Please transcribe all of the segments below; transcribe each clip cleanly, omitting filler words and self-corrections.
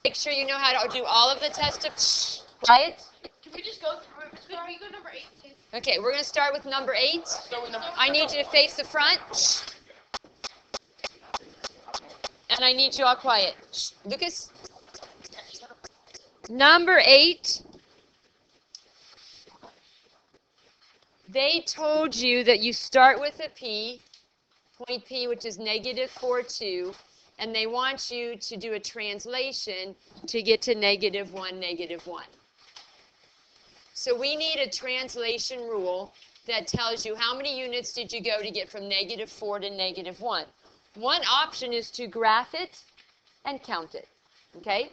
Make sure you know how to do all of the tests. Quiet. Can we just go through it? Can we go number 8 too? Okay, we're going to start with number 8. I need you to face the front. And I need you all quiet. Lucas. Number 8. They told you that you start with a P, point P, which is negative 4, 2, and they want you to do a translation to get to negative 1, negative 1. So we need a translation rule that tells you how many units did you go to get from negative 4 to negative 1. One option is to graph it and count it, okay?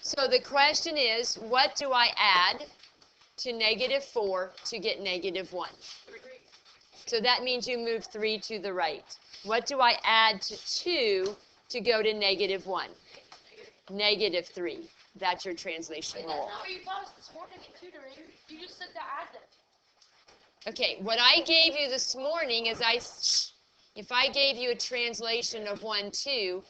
So the question is, what do I add to negative 4 to get negative 1? So that means you move 3 to the right. What do I add to 2 to go to negative 1? Negative 3. That's your translation rule. You taught us this morning in tutoring. You just said to add them. Okay, what I gave you this morning is if I gave you a translation of 1, 2,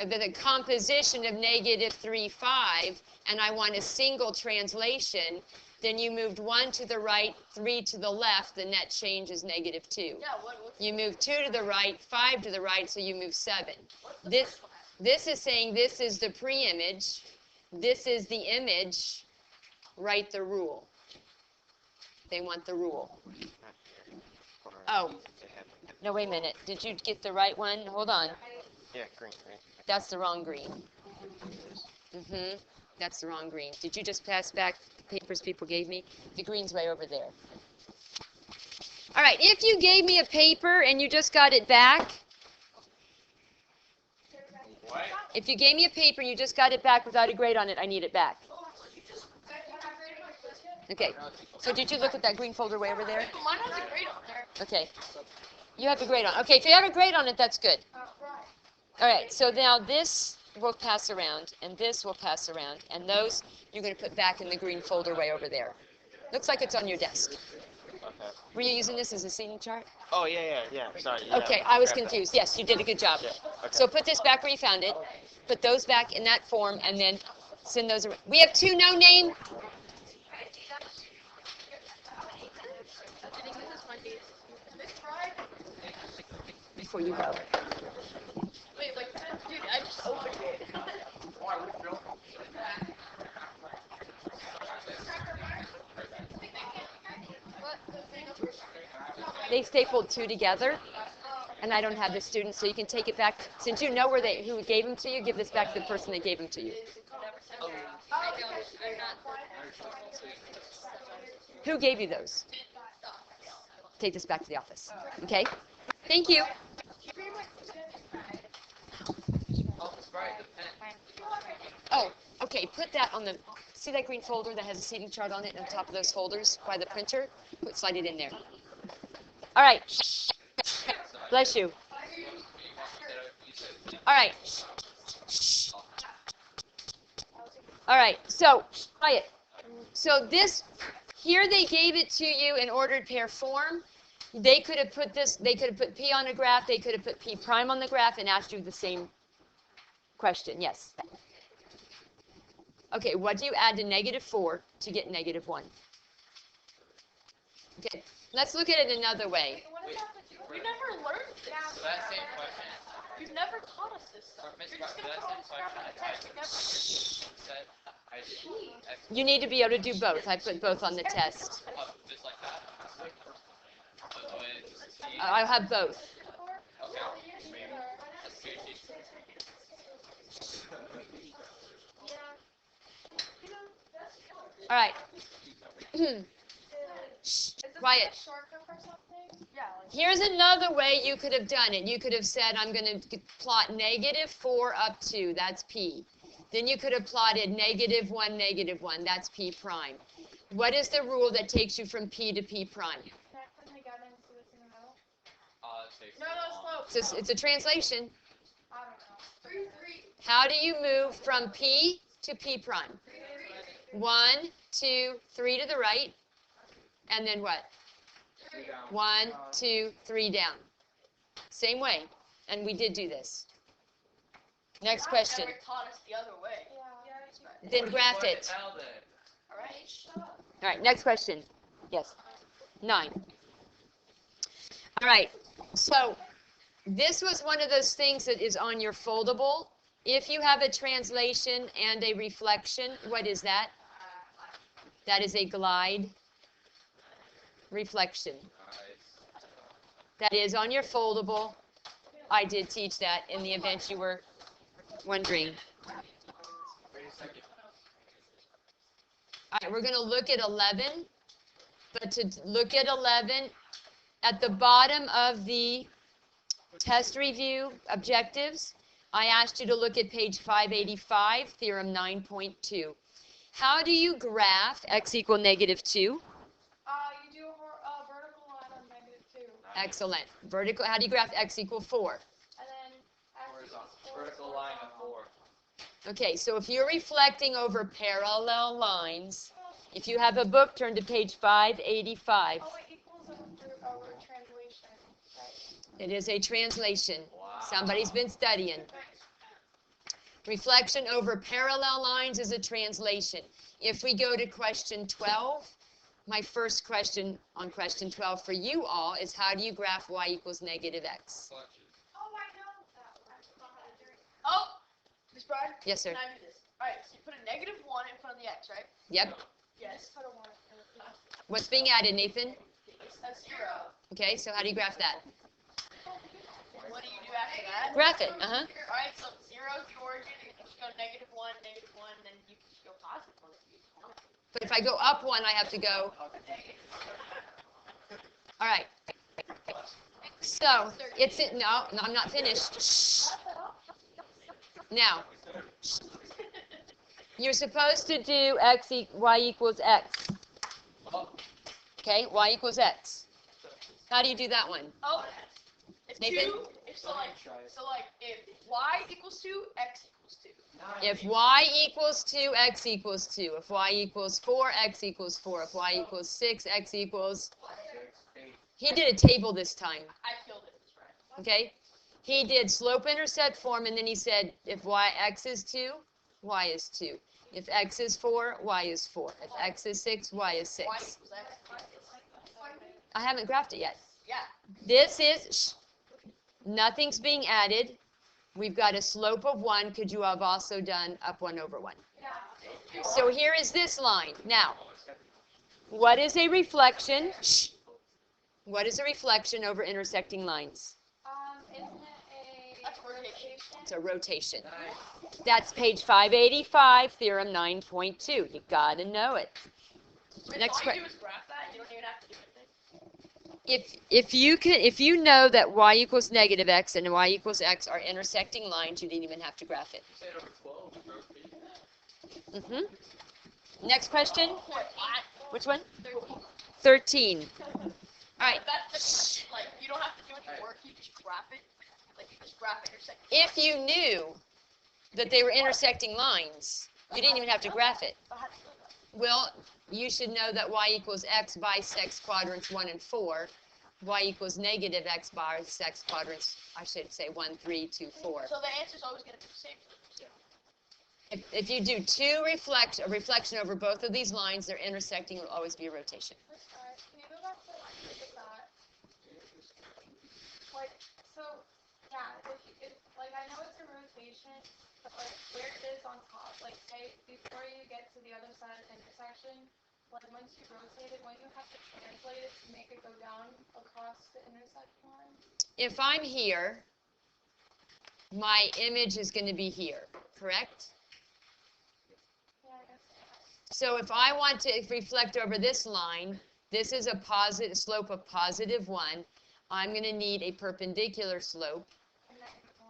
the composition of negative 3, 5, and I want a single translation, then you moved 1 to the right, 3 to the left, the net change is negative 2. Yeah, You move 2 to the right, 5 to the right, so you move 7. This is saying this is the pre-image, this is the image, write the rule. They want the rule. Oh, no, wait a minute. Did you get the right one? Hold on. Yeah, green. That's the wrong green. That's the wrong green. Did you just pass back the papers people gave me? The green's way over there. All right, if you gave me a paper and you just got it back, if you gave me a paper and you just got it back without a grade on it, I need it back. Okay, so did you look at that green folder way over there? Mine has a grade on there. Okay, you have a grade on it. Okay, if you have a grade on it, that's good. All right, so now this will pass around, and this will pass around, and those you're going to put back in the green folder way over there. Looks like it's on your desk. Okay. Were you using this as a seating chart? Oh, yeah. Sorry. Yeah. Okay, I was confused. Yes, you did a good job. Yeah, okay. So put this back where you found it. Put those back in that form, and then send those around. We have 2 no-name. Before you go. Wait, dude, I just opened it. They stapled 2 together, and I don't have the students, so you can take it back. Since you know who gave them to you, give this back to the person that gave them to you. Who gave you those? Take this back to the office. Okay? Thank you. Oh, okay. Put that on the, see that green folder that has a seating chart on it on top of those folders by the printer? Slide it in there. All right. Bless you. All right. All right. So, quiet. So this, here they gave it to you in ordered pair form. They could have put this, they could have put P on a graph, they could have put P prime on the graph and asked you the same question. Yes. Okay, what do you add to negative 4 to get negative 1? Okay, let's look at it another way. We never learned this. So that same question. You've never taught us this stuff. You're just going to tell us crap on the test. You need to be able to do both. I put both on the test. Just like that? I'll have both. All right. Quiet. Here's another way you could have done it. You could have said, I'm going to plot negative 4 up 2. That's P. Then you could have plotted negative 1, negative 1. That's P prime. What is the rule that takes you from P to P prime? It's a translation. How do you move from P to P prime? 1, 2, 3 to the right. And then what? 1, 2, 3 down. Same way. And we did do this. Next question. Never taught us the other way. Then graph it. Now then. All right. All right, next question. Yes. 9. All right, so this was one of those things that is on your foldable. If you have a translation and a reflection, what is that? That is a glide reflection. That is on your foldable. I did teach that in the event you were wondering. All right, we're going to look at 11. But to look at 11, at the bottom of the test review objectives, I asked you to look at page 585, theorem 9.2. How do you graph x equal -2? You do a vertical line on -2. Excellent. Vertical, how do you graph x equal 4? And then Vertical line of 4. Okay, so if you're reflecting over parallel lines, if you have a book, turn to page 585. Oh, it equals over translation. Right. It is a translation. Wow. Somebody's been studying. Reflection over parallel lines is a translation. If we go to question 12, my first question on question 12 for you all is how do you graph y equals -x? Oh, I know that. I forgot how to do it. Oh, Miss Bride. Yes, sir. Can I do this? All right. So you put a -1 in front of the x, right? Yep. Yes. I don't want to. What's being added, Nathan? It's a 0. Okay, so how do you graph that? What do you do after that? Graph it. All right. So 0 is the origin. You just go -1, -1, then you can go positive 1. But if I go up 1, I have to go. All right. So it's it. No, I'm not finished. Shh. Now, you're supposed to do y equals x. Okay, y equals x. How do you do that one? Oh, if Nathan? 2, if if y equals 2, x equals 2. If y equals 2, x equals 2. If y equals 4, x equals 4. If y equals 6, x equals... He did a table this time, I killed it, Miss Bride. okay? He did slope-intercept form, and then he said, if x is 2, y is 2. If x is 4, y is 4. If x is 6, y is 6. Y equals x. I haven't graphed it yet. Yeah. This is, nothing's being added. We've got a slope of 1. Could you have also done up 1 over 1? So here is this line. Now, what is a reflection? What is a reflection over intersecting lines? Isn't it That's a rotation. It's a rotation. That's page 585, theorem 9.2. You got to know it. Next All you question. do is graph that. You don't even have to do anything. If you know that y equals -x and y equals x are intersecting lines, you didn't even have to graph it. Next question. Which one? 13. All right. That's like you don't have to do any work. You just graph it. Like you just graph intersecting. If you knew that they were intersecting lines, you didn't even have to graph it. Well, you should know that y equals x bisects quadrants 1 and 4. Y equals -x bisects quadrants, I should say 1, 3, 2, 4. So the answer's always going to be the same. If you do a reflection over both of these lines, they're intersecting, it will always be a rotation. Alright, can you go back to that? Like, so, yeah, like, I know it's a rotation, but, like, where it is on top, like, say, before you get to the other side of the intersection, like, once you rotate it, won't you have to translate it to make it go down across the intersection line? If I'm here, my image is going to be here, correct? Yeah, I guess so. So if I want to reflect over this line, this is a positive slope of +1. I'm going to need a perpendicular slope,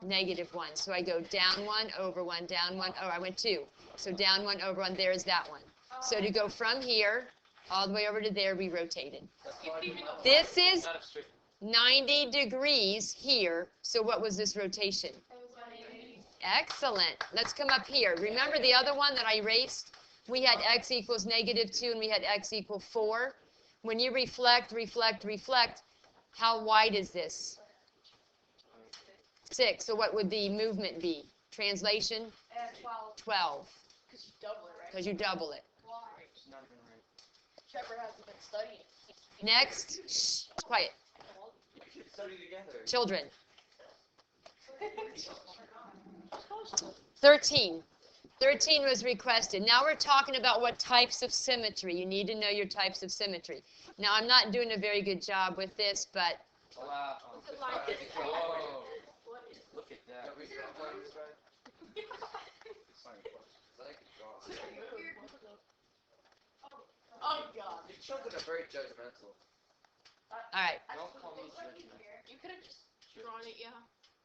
-1. So I go down 1, over 1, down 1. Oh, I went 2. So down 1, over 1. There is that one. So to go from here all the way over to there, we rotated. This is 90 degrees here. So what was this rotation? It was 180. Excellent. Let's come up here. Remember the other one that I erased? We had x equals -2 and we had x equal 4. When you reflect, how wide is this? 6. So what would the movement be? Translation, 12. 12, Because you double it, right? because you double it. Why? It's not even right. Trevor hasn't been studying. Next, shh, quiet. We should study together. Children. 13. 13 was requested. Now we're talking about what types of symmetry. You need to know your types of symmetry. Now, I'm not doing a very good job with this, but Wow. Whoa. Look at that. Oh god. The children are very judgmental. all right. Don't call me judgmental. You could have just drawn it, yeah.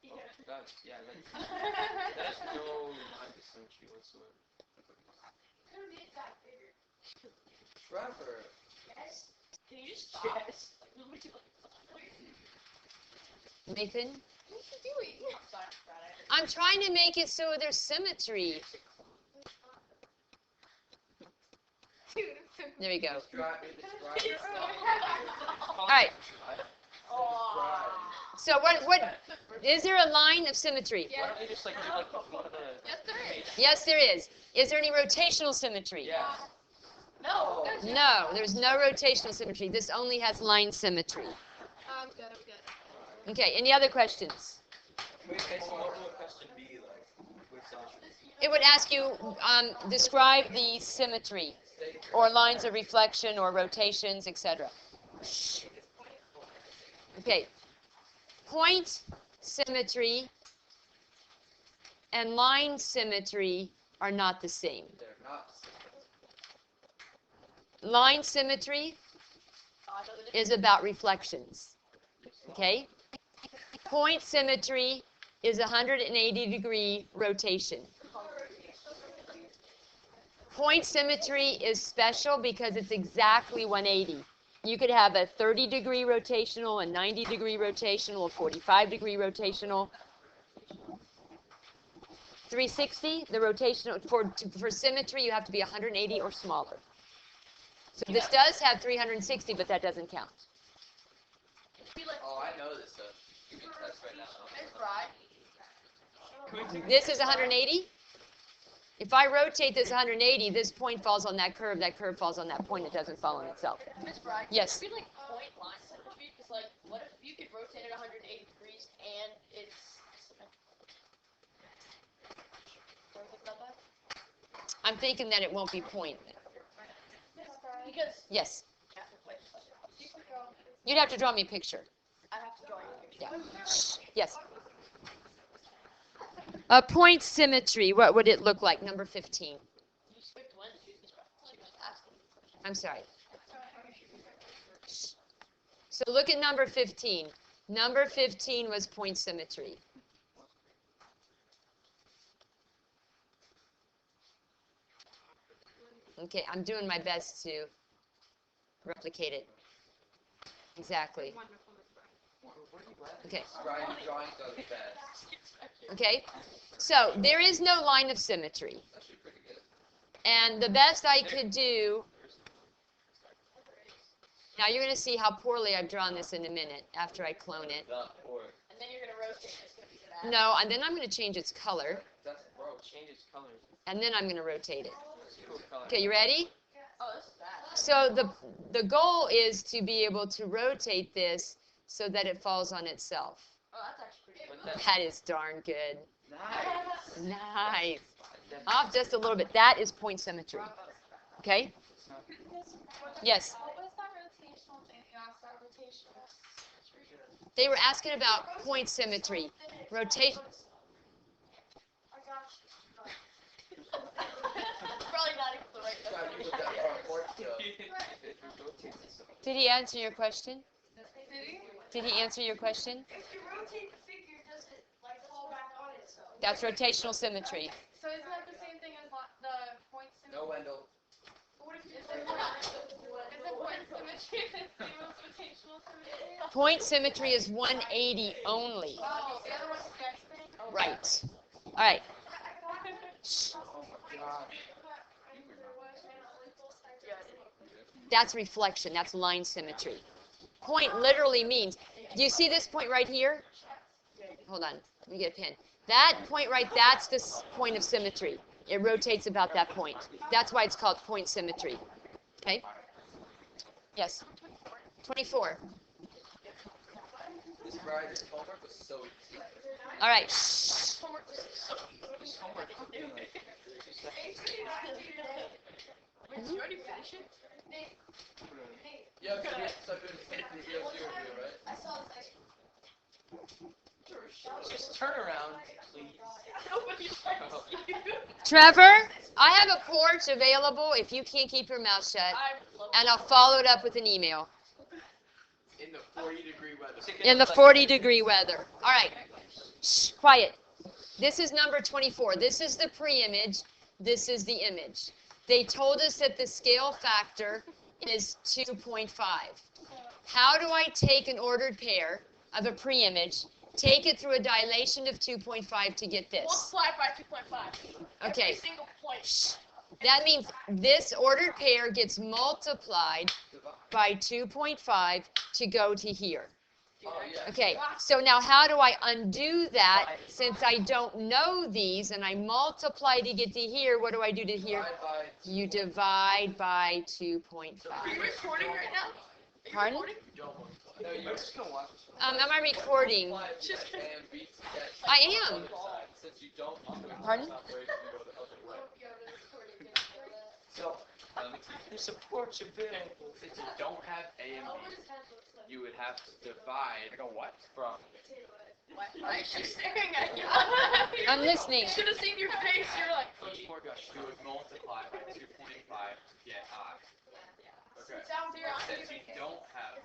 Oh, that's, yeah, there's no line of symmetry whatsoever. Trevor. Yes. Can you just stop? Yes. Nathan? What are you doing? I'm sorry, Brad. I'm trying to make it so there's symmetry. There we go. Describe All right. Oh. So what is there a line of symmetry? Why don't you just like do like one of the... Yes, there is. Yes, there is. Is there any rotational symmetry? Yeah. No. No, there's no rotational symmetry. This only has line symmetry. I'm good. Okay, any other questions? Wait, okay, so what would question be like? With It would ask you, describe the symmetry, or lines of reflection, or rotations, etc. Okay, point symmetry and line symmetry are not the same. They're not. Line symmetry is about reflections, okay? Point symmetry is 180-degree rotation. Point symmetry is special because it's exactly 180. You could have a 30-degree rotational, a 90-degree rotational, a 45-degree rotational. 360, the rotational, for symmetry, you have to be 180 or smaller. So this does have 360, but that doesn't count. Oh, I know this stuff. You can test right now. This is 180. If I rotate this 180, this point falls on that curve falls on that point, it doesn't fall on itself. Miss Bragg, Yes. it'd be like point line symmetry, because like, what if you could rotate it 180 degrees and it's What do you think about that? I'm thinking that it won't be point. Because Yes. wait, You'd have to draw me a picture. I have to draw you a picture. Yeah. Yes. A point symmetry, what would it look like? Number 15. You skipped one. Miss Bragg. She was asking. I'm sorry. So look at number 15. Number 15 was point symmetry. Okay, I'm doing my best to replicate it. Exactly. Okay. Drawing does best. Okay. So there is no line of symmetry. Actually pretty good. And the best I could do, now you're going to see how poorly I've drawn this in a minute after I clone it. And then you're gonna rotate it. It's gonna be that. No, and then I'm going to change its color, That's, bro, change its color. and then I'm going to rotate it. It's cool color. Okay, you ready? Oh, this is bad. So the goal is to be able to rotate this so that it falls on itself. Oh, that's actually pretty good. But that's That is darn good. nice. Nice. Off just a little bit. That is point symmetry. Okay? Yes. What was that rotational thing you asked about rotational? They were asking about point symmetry. Rotation. I got you. Probably not even the right Gotta number. use that front porch stuff. Did he answer your question? Did he? Did he answer your question? If you rotate the figure, does it like fall back on itself? That's rotational symmetry. So isn't that the same thing as the point symmetry? No, Wendell. What if is it point symmetry the same as rotational symmetry? Point symmetry is 180 only. Oh, the other one's the next thing? Right. All right. That's reflection. That's line symmetry. Point literally means, do you see this point right here? Hold on. Let me get a pen. That point right, that's the point of symmetry. It rotates about that point. That's why it's called point symmetry. Okay? Yes. 24. This Friday's homework was so easy. All right. Wait, did you already finish it? Yeah, so I've been thinking the right? Just turn around, please. Nobody likes you. Trevor, I have a porch available if you can't keep your mouth shut, I love and I'll follow it up with an email In the 40-degree weather. in the 40-degree weather. All right. Shh, quiet. This is number 24. This is the pre-image. This is the image. They told us that the scale factor is 2.5. How do I take an ordered pair of a pre-image, take it through a dilation of 2.5 to get this? multiply by 2.5. Okay. Every single point. Shh. That means this ordered pair gets multiplied by 2.5 to go to here. Oh, yeah. Okay, so now how do I undo that since I don't know these and I multiply to get to here? What do I do to here? Divide by You divide by 2.5. Are you recording right now? Are you Pardon? recording? No, you're just gonna watch. Am I recording? Just A and B together. I am. Since you don't. Pardon? So, there's a porch available. Since you don't have A and B, you would have to divide. Like a what? From. Why is she staring at you? I'm listening. You should have seen your face. You're like, You would multiply by 2.5 to get I. Okay. sounds weird. Since you don't have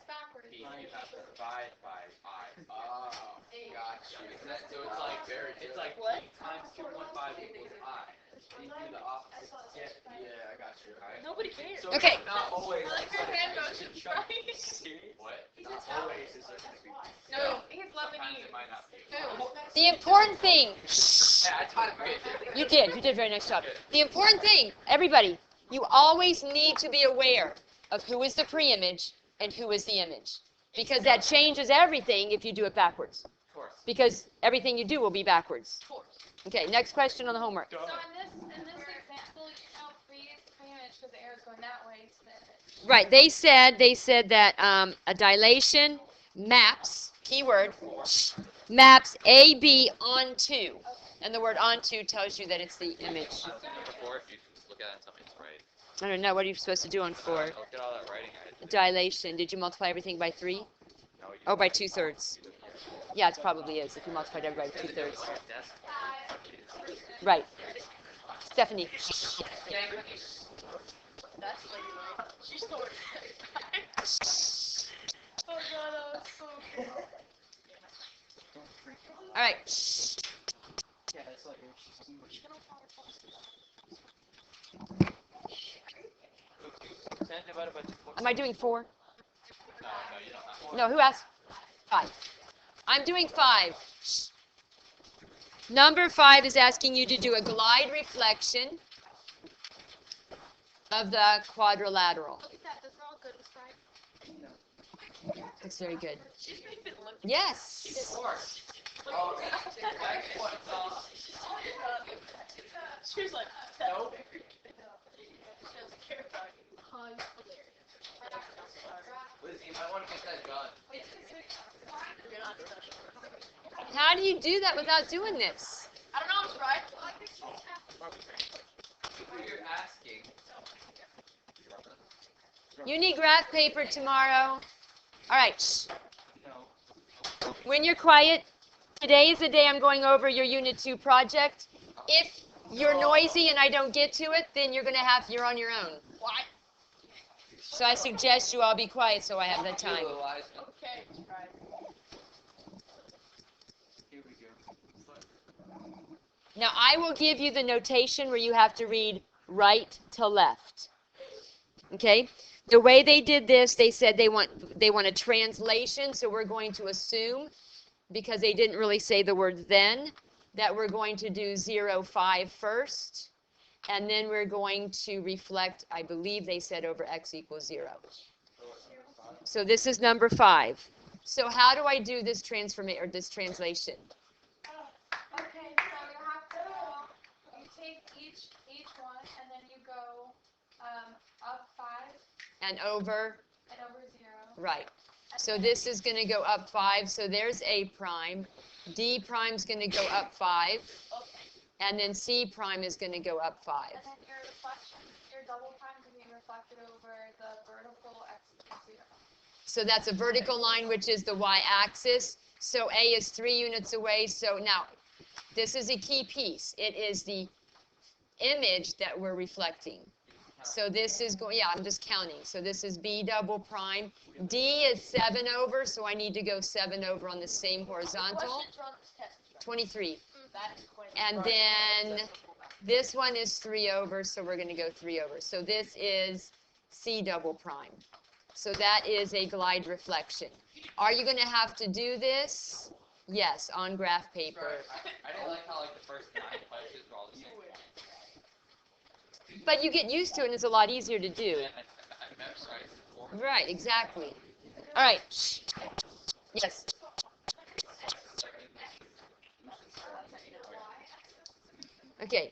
P, you have to divide by I. Oh, gotcha. So it's like it's like P times 2.5 equals I. You do the opposite. Yeah, I got you. Right? Nobody cares. So Okay. Not always. I like your hand motion. What? Not always is there going to be. No, he's loving Sometimes you. it might not be. Who? The important thing, Yeah, I taught it. you did a very nice job. The important thing, everybody, you always need to be aware of who is the pre-image and who is the image. Because that changes everything if you do it backwards. Of course. Because everything you do will be backwards. Of course. Okay, next question on the homework. So in this example, you know, pre-image because the air is going that way to the image. Right, they said that a dilation maps, keyword, maps AB onto. And the word onto tells you that it's the image. Before, if you just look at it and tell me it's right. I don't know, what are you supposed to do on 4? Look at all that writing I did. Dilation, did you multiply everything by 3? No, you Oh, by 2/3. Yeah, it probably is, if you multiplied everybody by 2/3. Right. Stephanie. That's like, she's so Oh god, that was so good. All right. Yeah, it's like 10 divided by 2.5. Am I doing 4? No, you don't have. No, who asked? 5. I'm doing 5. Number 5 is asking you to do a glide reflection of the quadrilateral. Look at that. Those are all good beside. That's very good. She's been looking. Yes. Of course. Oh, She was like, Nope. she doesn't care about you. Lizzie, you might want to get that gun. You're not special. How do you do that without doing this? I don't know, it's right. You're asking. You need graph paper tomorrow. All right. Shh. No. When you're quiet, today is the day I'm going over your Unit 2 project. If you're noisy and I don't get to it, then you're on your own. Why? So I suggest you all be quiet so I have that time. Okay, right. Here we go. Now I will give you the notation where you have to read right to left. Okay? The way they did this, they said they want a translation, so we're going to assume, because they didn't really say the word then, that we're going to do 0, 5 first, and then we're going to reflect, I believe they said over x equals 0. So this is number 5. So how do I do this this translation? Okay. each one, and then you go up 5 And over, and over 0. right. So this is going to go up 5. So there's A prime. D prime's going to go up 5. And then C prime is going to go up 5. And then your reflection, your double prime can be reflected over the vertical x equals 0. So that's a vertical line, which is the y-axis. So A is 3 units away. So now, this is a key piece. It is the image that we're reflecting. So this is going, yeah, I'm just counting. So this is B double prime. D is 7 over, so I need to go 7 over on the same horizontal. Questions are on this test. 23. That's quick. And then this one is 3 over, so we're going to go 3 over. So this is C double prime. So that is a glide reflection. Are you going to have to do this? Yes, on graph paper. I didn't like how like the first 9 questions were all the same. But you get used to it, and it's a lot easier to do. I memorized the form. Right, exactly. All right. Shh. Yes. Okay.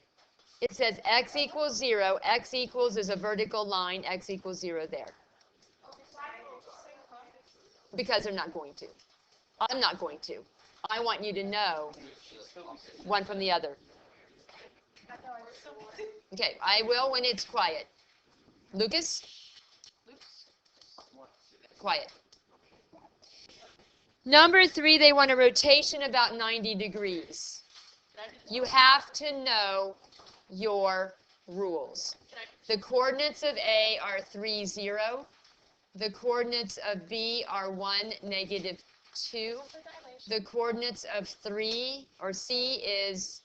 It says x equals 0. X equals is a vertical line. X equals 0 there. Because they're not going to. I'm not going to. I want you to know one from the other. Okay, I will when it's quiet. Lucas? Quiet. Number 3, they want a rotation about 90 degrees. You have to know your rules. The coordinates of A are 3, 0. The coordinates of B are 1, negative 2. The coordinates of 3, or C, is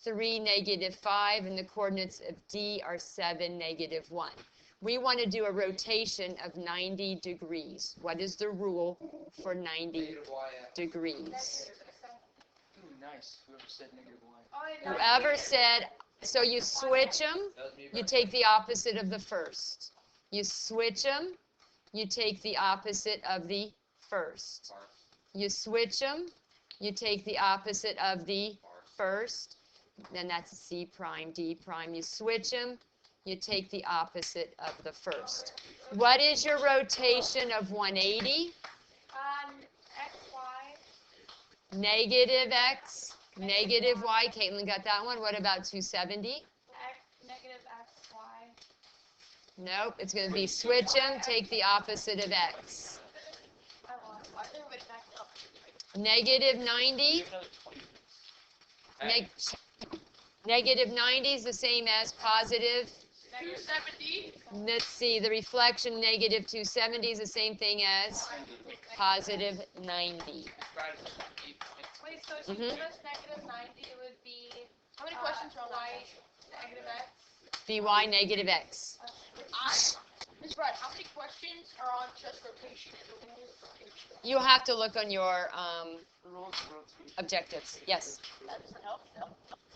3, negative 5, and the coordinates of D are 7, negative 1. We want to do a rotation of 90 degrees. What is the rule for 90 degrees? Ooh, nice. Whoever said negative 1. Whoever said, so you switch them, you take the opposite of the first. You switch them, you take the opposite of the first. You switch them, you take the opposite of the first. Then that's C prime, D prime. You switch them, you take the opposite of the first. What is your rotation of 180? XY. Negative X, negative Y. Caitlin got that one. What about 270? X, negative XY. Nope, it's going to be switch them, take the opposite of X. Negative 90. Negative 90 is the same as positive. 270. Let's see, the reflection negative 270 is the same thing as positive 90. Wait, so if you give us negative 90, it would be How many questions are on y that? negative x. By negative X. Miss Brad, how many questions are on just rotation and the rules of rotation? You'll have to look on your The rules of rotation. objectives. Yes. That doesn't help. No.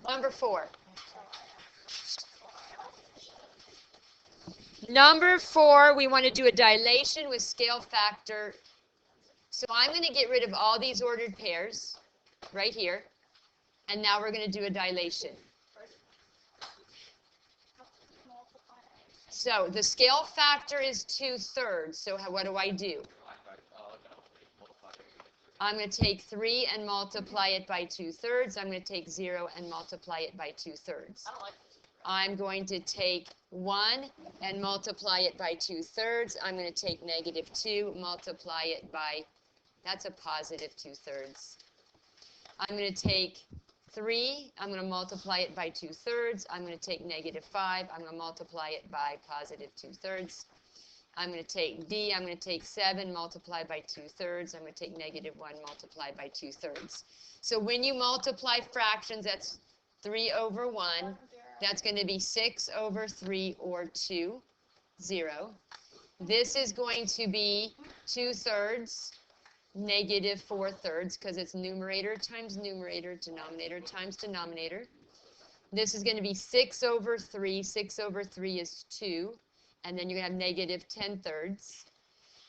Number 4. Number 4, we want to do a dilation with scale factor. So I'm going to get rid of all these ordered pairs right here. And now we're going to do a dilation. So the scale factor is 2/3. So what do? I'm going to take 3 and multiply it by 2/3. I'm going to take 0 and multiply it by 2/3. I don't like this. I'm going to take 1 and multiply it by 2/3. I'm going to take negative 2, multiply it by, that's a positive 2/3. I'm going to take 3, I'm going to multiply it by 2/3. I'm going to take negative 5, I'm going to multiply it by positive 2/3. I'm going to take D, I'm going to take 7, multiply by 2/3. I'm going to take negative 1, multiply by 2/3. So when you multiply fractions, that's 3 over 1. That's going to be 6 over 3 or 2, 0. This is going to be 2/3, negative 4/3, because it's numerator times numerator, denominator times denominator. This is going to be 6 over 3. 6 over 3 is 2. And then you're going to have negative 10/3.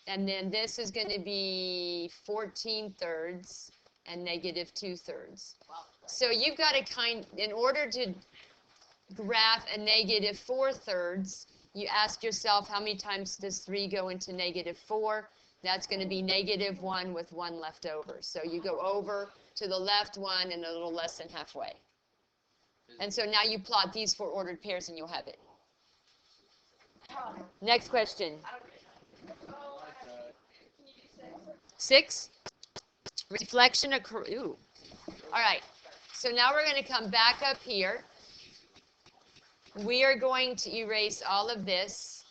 And then this is going to be 14/3 and negative 2/3. So you've got to in order to graph a negative 4/3, you ask yourself, how many times does 3 go into negative 4? That's going to be negative 1 with 1 left over. So you go over to the left 1 and a little less than halfway. And so now you plot these 4 ordered pairs and you'll have it. Next question. 6. Reflection occur. Ooh. All right. So now we're going to come back up here. We are going to erase all of this.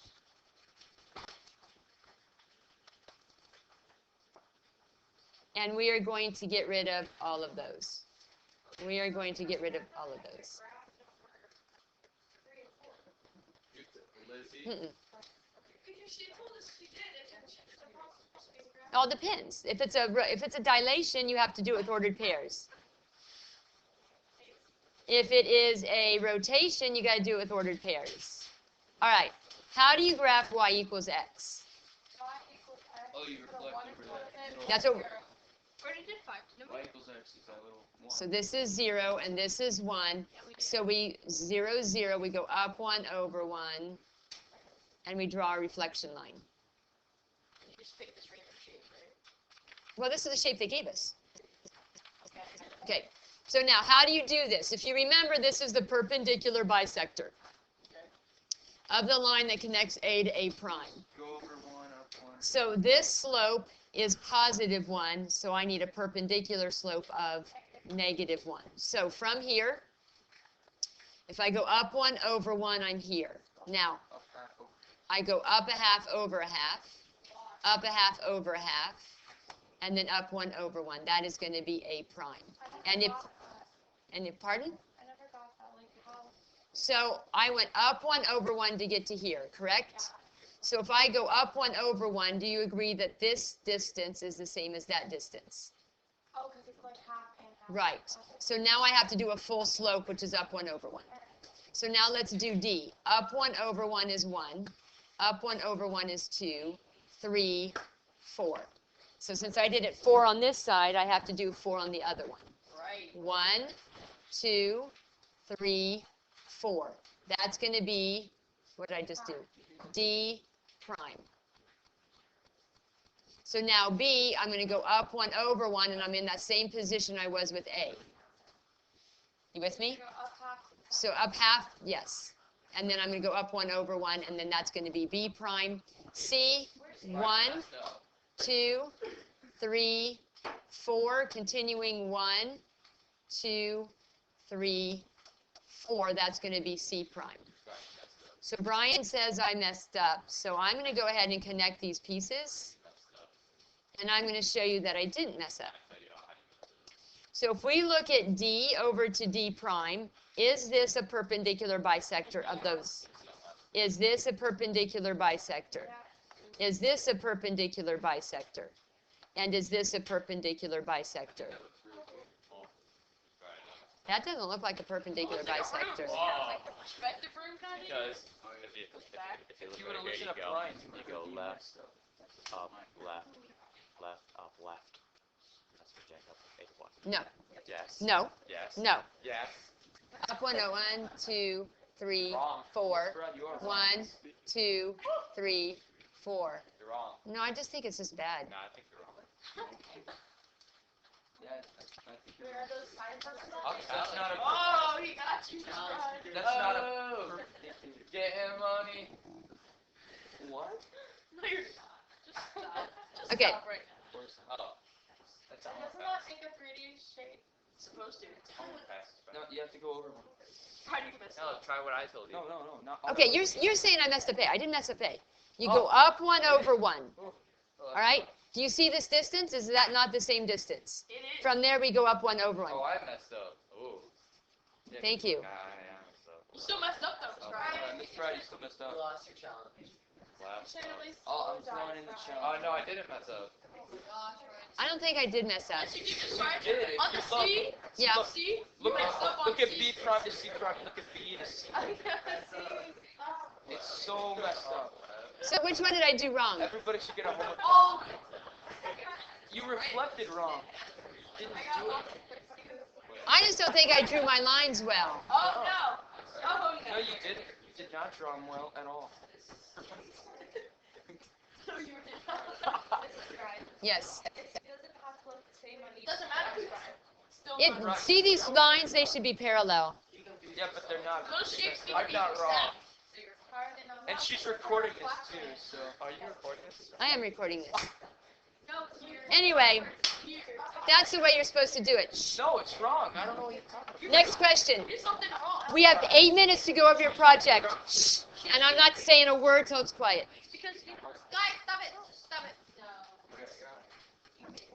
And we are going to get rid of all of those. We are going to get rid of all of those. Mm-mm. All depends. If it's a dilation, you have to do it with ordered pairs. If it is a rotation, you got to do it with ordered pairs. All right. How do you graph y equals x? Oh, you reflected for that. That's what. Already did 5. Y equals x is that little 1. So this is 0 and this is 1. So we 0, 0. We go up 1 over 1, and we draw a reflection line. You just pick this random shape, right? Well, this is the shape they gave us. Okay. Okay. So now, how do you do this? If you remember, this is the perpendicular bisector of the line that connects A to A prime. Go over 1, up 1. So this slope is positive 1, so I need a perpendicular slope of negative 1. So from here, if I go up 1 over 1, I'm here. Now, Up half over. I go up a half over a half, up a half over a half, and then up 1 over 1. That is going to be A prime. And if pardon? I never got that. Like, how? So I went up 1 over 1 to get to here, correct? So if I go up 1 over 1, do you agree that this distance is the same as that distance? Oh, because it's like half and half. Right. So now I have to do a full slope, which is up 1 over 1. So now let's do D. Up 1 over 1 is 1. Up 1 over 1 is 2, 3, 4. So since I did it 4 on this side, I have to do 4 on the other one. Right. 1, 2, 3, 4. That's going to be, what did I just do? D prime. So now B, I'm going to go up 1 over 1, and I'm in that same position I was with A. You with me? Go up half. So up half, yes. And then I'm going to go up 1 over 1, and then that's going to be B prime. C, 1, 2, 3, 4, continuing 1, 2, 3, 4. That's going to be C prime. So Brian says I messed up. So I'm going to go ahead and connect these pieces. And I'm going to show you that I didn't mess up. So if we look at D over to D prime, is this a perpendicular bisector of those? Is this a perpendicular bisector? Is this a perpendicular bisector? And is this a perpendicular bisector? That doesn't look like a perpendicular bisector. Like the perspective room kind of? Because if you You look would have right here, listened you to go, Brian. you go left, up, left, left, up, left. That's for Jacob. 8 1. No, Yes. no, Yes. no. Yes. Up 1, 1, 2, 3, Wrong. 4. Brad, you are wrong. 1, 2, 3, 4. You're wrong. No, I just think it's just bad. No, I think you're wrong. Yeah, I think you're Where are those signs on the That's not a. Oh, he got you. That's not a. Getting money. What? No, you're not. Just stop. Just Okay. stop right now. Oh. That's Doesn't almost that make a 3D shape? It's supposed to. No, you have to go over one. How do you mess No, up? try what I told you. No, not. Okay, you're saying I messed up A. I didn't mess up A. You go up 1 over 1. All right? Do you see this distance? Is that not the same distance? It is. From there, we go up 1 over 1. Oh, I messed up. Ooh. Yeah, Thank you. I messed up. You still messed up though, Oh, right? Mr. Brad, you still messed up. lost your challenge. Left Should at up. least Oh, I'm apologize, throwing in the Brian. challenge. Oh, no, I didn't mess up. I don't think I did mess up. Yes, you did just right. You did. On the C, Yeah. Look, C, Look you messed up on at C. B prime to C prime. Look at B to C. It's so messed up. So which one did I do wrong? Everybody should get a homework. Oh, You reflected wrong. Didn't do it. I just don't think I drew my lines well. oh no. Oh not draw them well at all. Yes. Doesn't matter. Still It, not see these lines? They should be parallel. Yeah, but they're not. Those shapes need to I'm be not wrong. exact. And she's recording this too, so. Are you recording this? I am recording this. No, here. Anyway, Here. that's the way you're supposed to do it. Shh. No, it's wrong. I don't know what you're talking about. Next question. There's something wrong. We have 8 minutes to go over your project. Shh. And I'm not saying a word till it's quiet. Because guys, stop it. Stop it. No.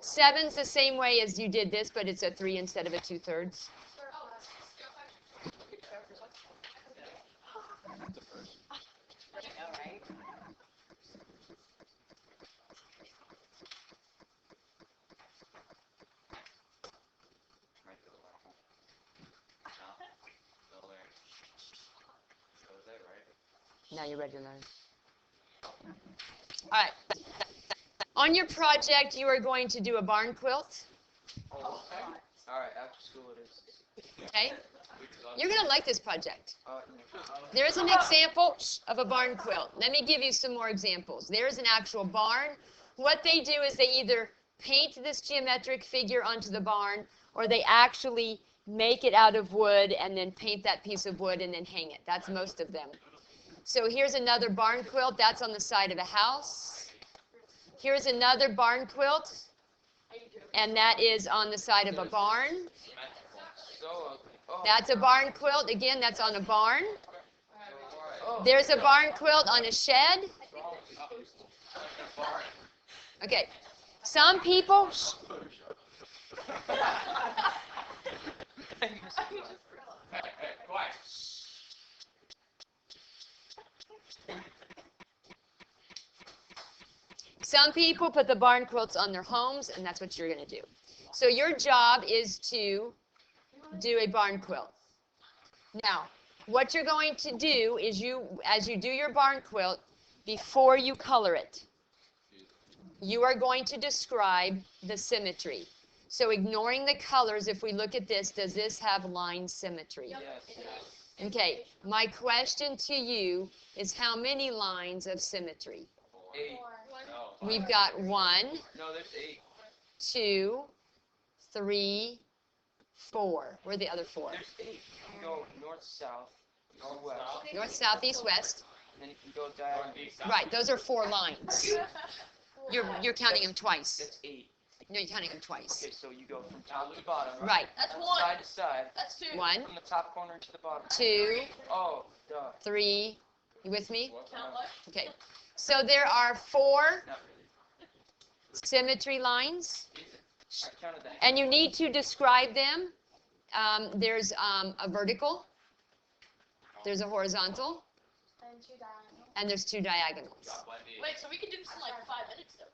7's the same way as you did this, but it's a 3 instead of a 2/3. Now you're ready to learn. All right. On your project, you are going to do a barn quilt. All right, after school it is. Okay? You're going to like this project. No. There's an example of a barn quilt. Let me give you some more examples. There's an actual barn. What they do is they either paint this geometric figure onto the barn, or they actually make it out of wood and then paint that piece of wood and then hang it. That's most of them. So here's another barn quilt. That's on the side of a house. Here's another barn quilt, and that is on the side of a barn. That's a barn quilt. Again, that's on a barn. There's a barn quilt on a shed. Okay. Some people... Some people put the barn quilts on their homes, and that's what you're going to do. So your job is to do a barn quilt. Now, what you're going to do is as you do your barn quilt, before you color it, you are going to describe the symmetry. So ignoring the colors, if we look at this, does this have line symmetry? Yes. Okay, my question to you is how many lines of symmetry? 8. We've got 1, No, there's 8. 2, 3, 4. Where are the other 4? There's 8. You can go north, south, northwest. North, south, east, west. And then you can go diagonally. Right, those are 4 lines. You're counting them twice. That's 8. No, you're counting them twice. Okay, so you go from top to bottom. Right. That's one. Side to side. That's 2. 1, From the top corner to the bottom. 2, Oh, duh. 3. You with me? Count left. Okay. So there are 4 Not symmetry lines, really. I counted that. and you need to describe them. There's a vertical, there's a horizontal, And 2 diagonal. and there's 2 diagonals. Wait, so we can do this in like 5 minutes though.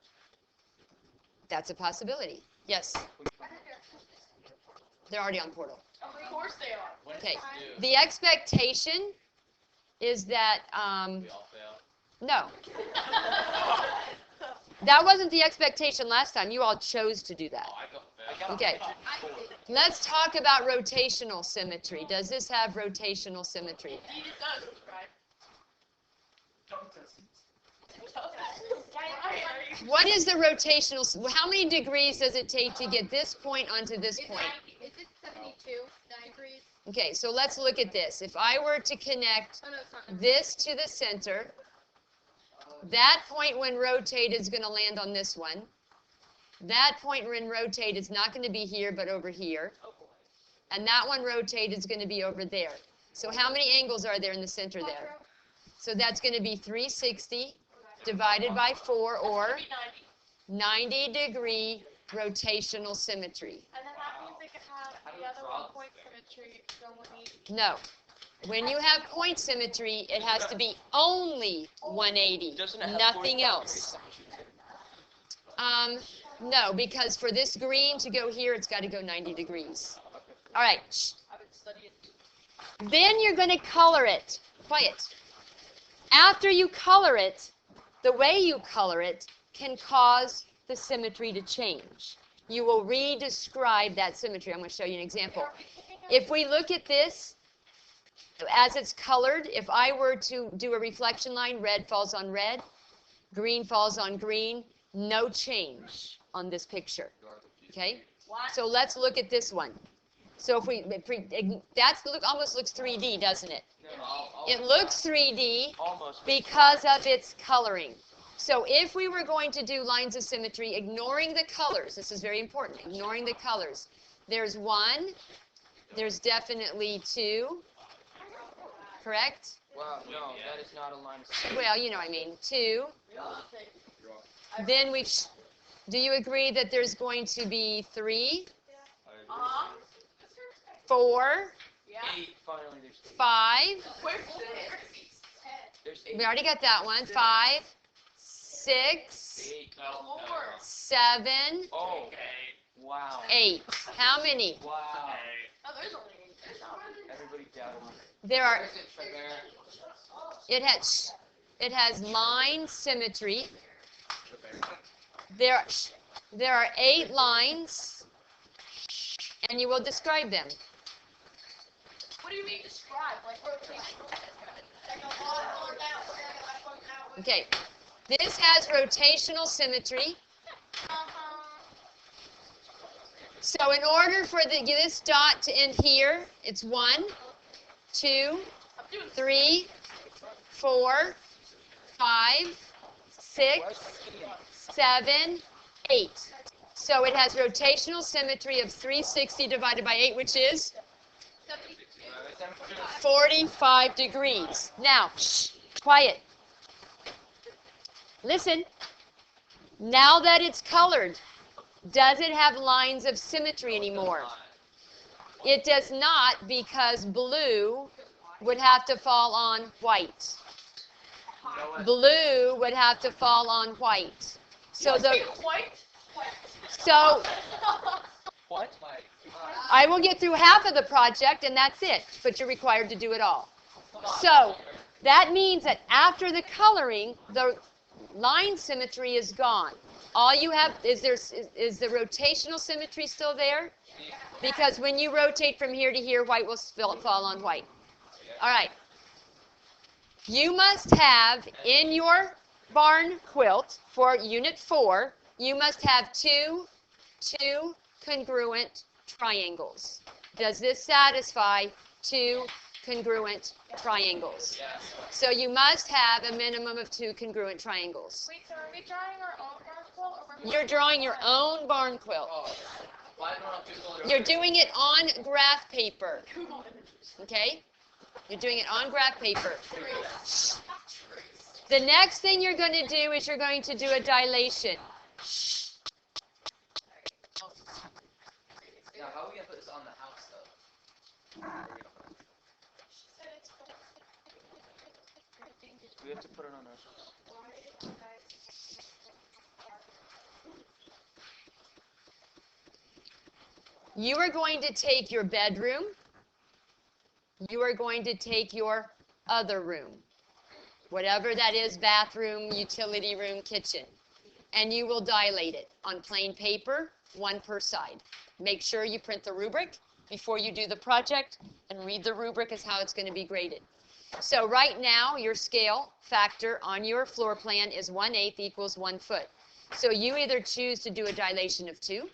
That's a possibility. Yes, they're already on Portal. Of course they are. Okay. The expectation is that, no. That wasn't the expectation last time. You all chose to do that. Okay. Let's talk about rotational symmetry. Does this have rotational symmetry? Indeed it does, right? What is the rotational, how many degrees does it take to get this point onto this point? Is it 72 degrees? Okay, so let's look at this. If I were to connect Oh, no, it's not. this to the center, that point when rotated is going to land on this one. That point when rotated is not going to be here, but over here. And that one rotated is going to be over there. So how many angles are there in the center there? So that's going to be 360 divided by 4, or 90-degree rotational symmetry. And then that means they could have the other one point symmetry go 180. No. When you have point symmetry, it has to be only 180, Doesn't it have nothing 45 else. No, because for this green to go here, it's got to go 90 degrees. All right. Shh. I've been studying. Then you're going to color it. Quiet. After you color it, the way you color it can cause the symmetry to change. You will re-describe that symmetry. I'm going to show you an example. If we look at this, as it's colored, if I were to do a reflection line, red falls on red, green falls on green, no change on this picture. Okay? So let's look at this one. So if almost looks 3D, doesn't it? It looks 3D because of its coloring. So if we were going to do lines of symmetry, ignoring the colors, this is very important, ignoring the colors. There's 1, there's definitely 2, correct? Wow, no, that is not a line of sight. Well, you know what I mean, 2. Then do you agree that there's going to be 3, 4, Yeah. 8, finally, there's 8. 5, There's 8. we already got that one, 5, 6, 8. 7, Oh, wow. 8. How many? Wow. Oh, there's only 8. There's not. Everybody doubted me. There are, it has line symmetry. There are 8 lines, and you will describe them. What do you mean describe? Like rotation? Okay, this has rotational symmetry. So in order for this dot to end here, it's 1, 2, 3, 4, 5, 6, 7, 8. So it has rotational symmetry of 360 divided by 8, which is 45 degrees. Now, shh, quiet. Listen. Now that it's colored, does it have lines of symmetry anymore? It does not, because blue would have to fall on white. Blue would have to fall on white. So What? I will get through half of the project and that's it, but you're required to do it all. So that means that after the coloring, the line symmetry is gone. All you have is the rotational symmetry still there? Because when you rotate from here to here, white will fall on white. All right. You must have in your barn quilt for Unit 4, you must have two congruent triangles. Does this satisfy 2 congruent triangles? So you must have a minimum of 2 congruent triangles. Wait, so are we drawing our own barn quilt, or we're You're drawing your own barn quilt. You're doing it on graph paper. Okay? You're doing it on graph paper. The next thing you're going to do is you're going to do a dilation. Now, how are we gonna put this on the house though? We have to put it on ours. You are going to take your bedroom. You are going to take your other room. Whatever that is, bathroom, utility room, kitchen. And you will dilate it on plain paper, 1 per side. Make sure you print the rubric before you do the project and read the rubric as how it's going to be graded. So right now, your scale factor on your floor plan is 1/8 equals 1 foot. So you either choose to do a dilation of 2,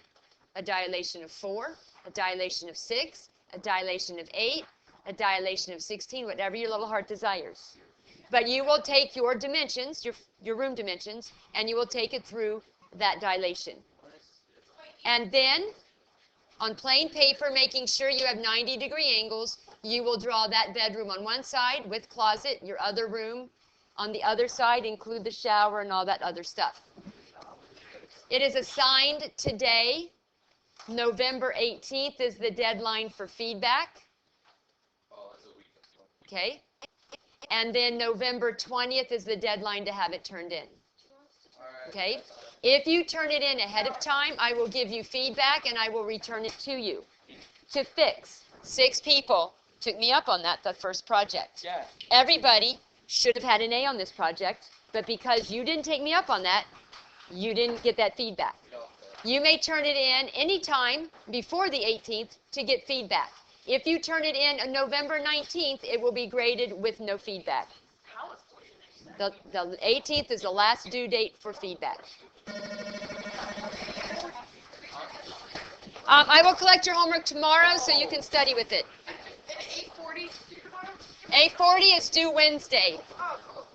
a dilation of 4, a dilation of 6, a dilation of 8, a dilation of 16, whatever your little heart desires. But you will take your dimensions, your room dimensions, and you will take it through that dilation. And then, on plain paper, making sure you have 90-degree angles, you will draw that bedroom on one side with closet, your other room on the other side, include the shower and all that other stuff. It is assigned today. November 18th is the deadline for feedback. Okay? And then November 20th is the deadline to have it turned in. Okay? If you turn it in ahead of time, I will give you feedback and I will return it to you to fix. 6 people took me up on that first project. Yeah. Everybody should have had an A on this project, but because you didn't take me up on that, you didn't get that feedback. You may turn it in anytime before the 18th to get feedback. If you turn it in on November 19th, it will be graded with no feedback. The 18th is the last due date for feedback. I will collect your homework tomorrow so you can study with it. And 8:40 tomorrow? 8:40 is due Wednesday. Oh, cool.